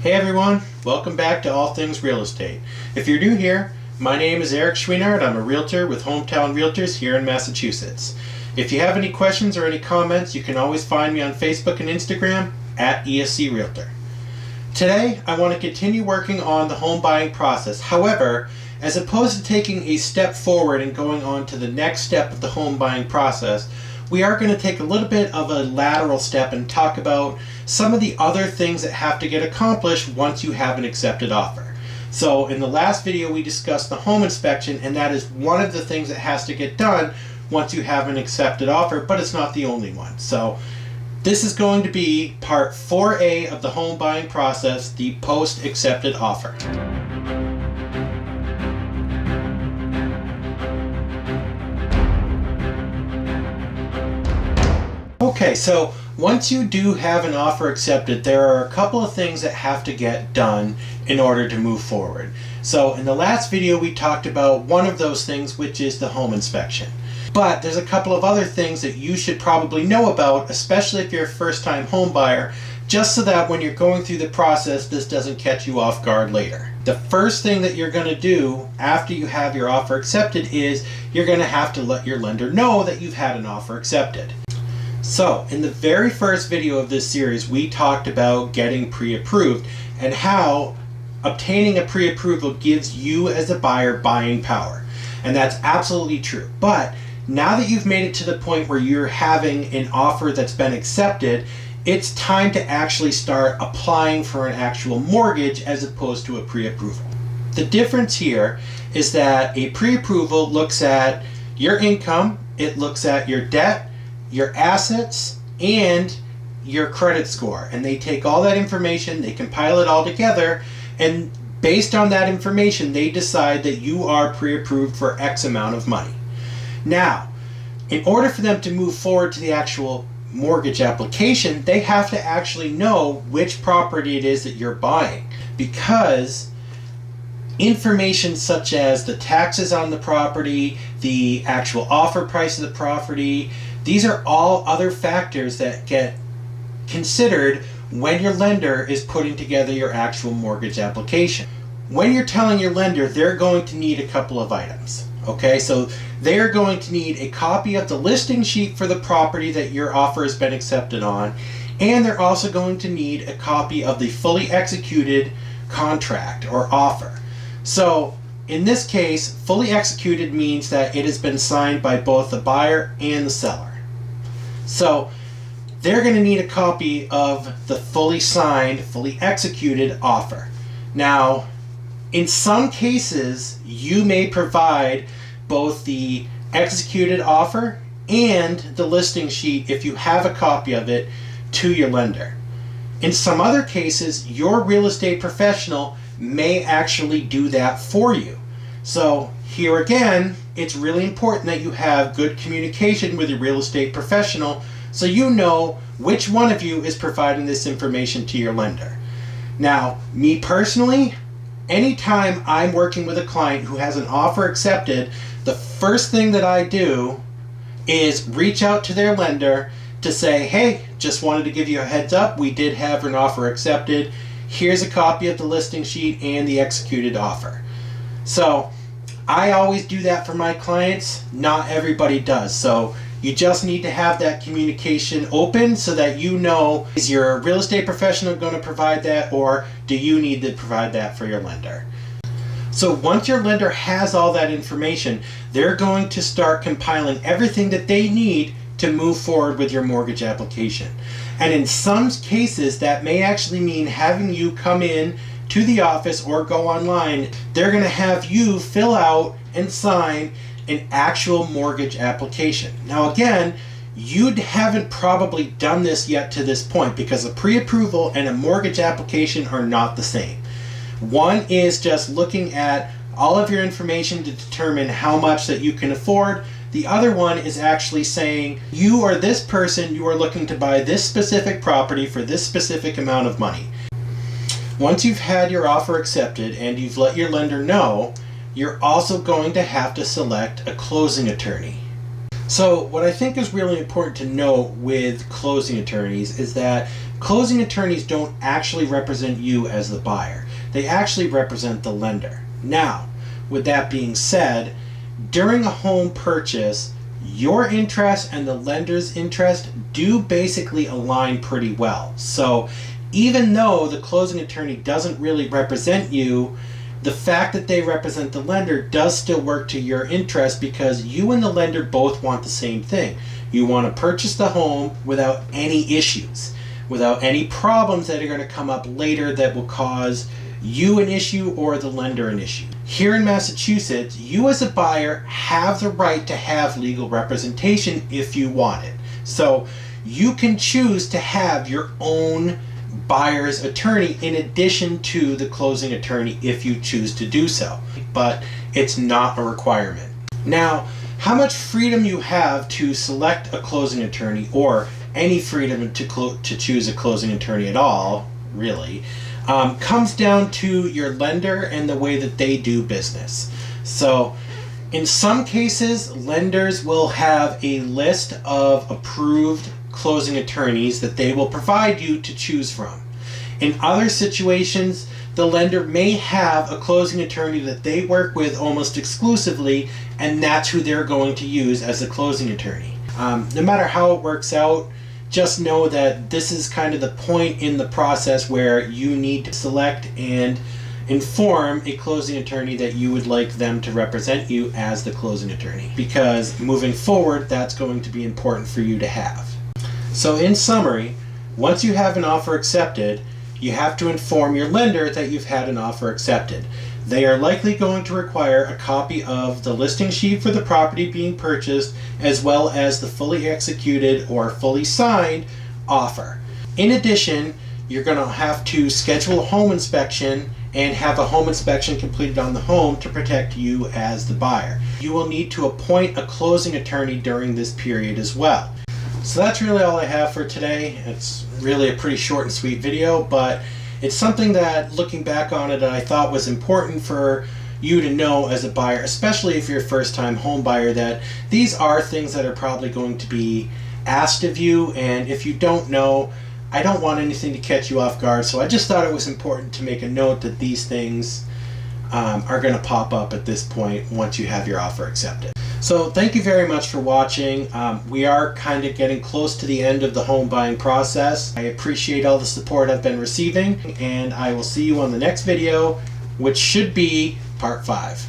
Hey everyone, welcome back to All Things Real Estate. If you're new here, my name is Eric Schweenard. I'm a realtor with Hometown Realtors here in Massachusetts. If you have any questions or any comments, you can always find me on Facebook and Instagram at ESC Realtor. Today, I want to continue working on the home buying process. However, as opposed to taking a step forward and going on to the next step of the home buying process, we are going to take a little bit of a lateral step and talk about some of the other things that have to get accomplished once you have an accepted offer. So in the last video we discussed the home inspection, and that is one of the things that has to get done once you have an accepted offer, but it's not the only one. So this is going to be part 4A of the home buying process, the post-accepted offer. Okay, so once you do have an offer accepted, there are a couple of things that have to get done in order to move forward. So in the last video we talked about one of those things, which is the home inspection. But there's a couple of other things that you should probably know about, especially if you're a first-time home buyer, just so that when you're going through the process, this doesn't catch you off guard later. The first thing that you're going to do after you have your offer accepted is you're going to have to let your lender know that you've had an offer accepted. So, in the very first video of this series, we talked about getting pre-approved and how obtaining a pre-approval gives you as a buyer buying power. And that's absolutely true. But now that you've made it to the point where you're having an offer that's been accepted, it's time to actually start applying for an actual mortgage as opposed to a pre-approval. The difference here is that a pre-approval looks at your income, it looks at your debt, your assets, and your credit score, and they take all that information, they compile it all together, and based on that information they decide that you are pre-approved for X amount of money. Now, in order for them to move forward to the actual mortgage application, they have to actually know which property it is that you're buying, because information such as the taxes on the property, the actual offer price of the property, these are all other factors that get considered when your lender is putting together your actual mortgage application. When you're telling your lender, they're going to need a couple of items. Okay, so they're going to need a copy of the listing sheet for the property that your offer has been accepted on, and they're also going to need a copy of the fully executed contract or offer. So in this case, fully executed means that it has been signed by both the buyer and the seller. So they're going to need a copy of the fully signed, fully executed offer. Now, in some cases, you may provide both the executed offer and the listing sheet if you have a copy of it to your lender. In some other cases, your real estate professional may actually do that for you. So here again, it's really important that you have good communication with your real estate professional so you know which one of you is providing this information to your lender. Now, me personally, anytime I'm working with a client who has an offer accepted, the first thing that I do is reach out to their lender to say, hey, just wanted to give you a heads up, we did have an offer accepted. Here's a copy of the listing sheet and the executed offer. So I always do that for my clients. Not everybody does. So you just need to have that communication open so that you know, is your real estate professional going to provide that, or do you need to provide that for your lender? So once your lender has all that information, they're going to start compiling everything that they need to move forward with your mortgage application. And in some cases, that may actually mean having you come in to the office or go online. They're going to have you fill out and sign an actual mortgage application. Now again, you haven't probably done this yet to this point, because a pre-approval and a mortgage application are not the same. One is just looking at all of your information to determine how much that you can afford. The other one is actually saying you or this person, you are looking to buy this specific property for this specific amount of money. Once you've had your offer accepted and you've let your lender know, you're also going to have to select a closing attorney. So what I think is really important to note with closing attorneys is that closing attorneys don't actually represent you as the buyer. They actually represent the lender. Now, with that being said, during a home purchase, your interest and the lender's interest do basically align pretty well. So even though the closing attorney doesn't really represent you, the fact that they represent the lender does still work to your interest, because you and the lender both want the same thing. You want to purchase the home without any issues, without any problems that are going to come up later that will cause you an issue or the lender an issue. Here in Massachusetts, you as a buyer have the right to have legal representation if you want it. So you can choose to have your own buyer's attorney in addition to the closing attorney if you choose to do so, but it's not a requirement. Now, how much freedom you have to select a closing attorney, or any freedom to choose a closing attorney at all, really, comes down to your lender and the way that they do business. So in some cases, lenders will have a list of approved closing attorneys that they will provide you to choose from. In other situations, the lender may have a closing attorney that they work with almost exclusively, and that's who they're going to use as a closing attorney. No matter how it works out, just know that this is kind of the point in the process where you need to select and inform a closing attorney that you would like them to represent you as the closing attorney, because moving forward, that's going to be important for you to have. So in summary, once you have an offer accepted, you have to inform your lender that you've had an offer accepted. They are likely going to require a copy of the listing sheet for the property being purchased, as well as the fully executed or fully signed offer. In addition, you're going to have to schedule a home inspection and have a home inspection completed on the home to protect you as the buyer. You will need to appoint a closing attorney during this period as well. So that's really all I have for today. It's really a pretty short and sweet video, but it's something that, looking back on it, I thought was important for you to know as a buyer, especially if you're a first-time home buyer, that these are things that are probably going to be asked of you, and if you don't know, I don't want anything to catch you off guard, so I just thought it was important to make a note that these things are going to pop up at this point once you have your offer accepted. So thank you very much for watching. We are kind of getting close to the end of the home buying process. I appreciate all the support I've been receiving, and I will see you on the next video, which should be part 5.